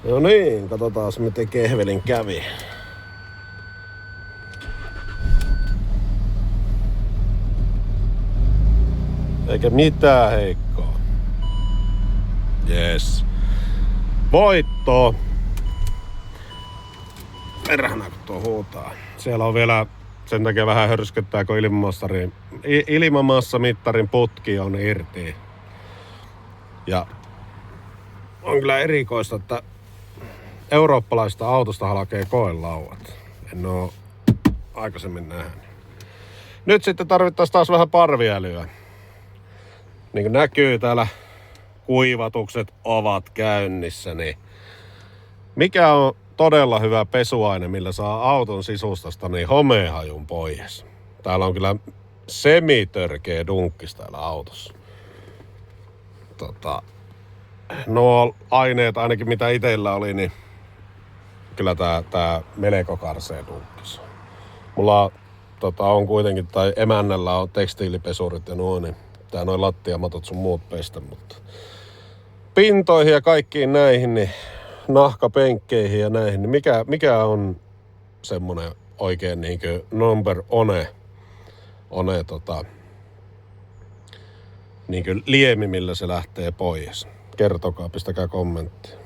No niin, katsotaan miten kehvelin kävi. Eikä mitään heikkoa. Yes. Voitto! Perhana kun tuo huutaa. Siellä on vielä sen takia vähän hörskyttää, kun ilmamassamittarin putki on irti. Ja on kyllä erikoista, että eurooppalaista autosta halkee koelauat. En oo aikaisemmin nähnyt. Nyt sitten tarvittaisiin taas vähän parviälyä. Niin kuin näkyy täällä, kuivatukset ovat käynnissä, niin mikä on todella hyvä pesuaine, millä saa auton sisustasta niin homehajun pois. Täällä on kyllä semitörkeä dunkkis täällä autossa. Nuo aineet ainakin mitä itellä oli, niin kyllä tää melko karsee dunkkis. Mulla on kuitenkin, tai emännällä on tekstiilipesurit ja nuo, niin tää noin lattiamatot sun muut pestä, mutta pintoihin ja kaikkiin näihin, niin nahkapenkkeihin ja näihin, niin mikä on semmonen oikein niinkö number one niinkö liemi, millä se lähtee pois? Kertokaa, pistäkää kommentti.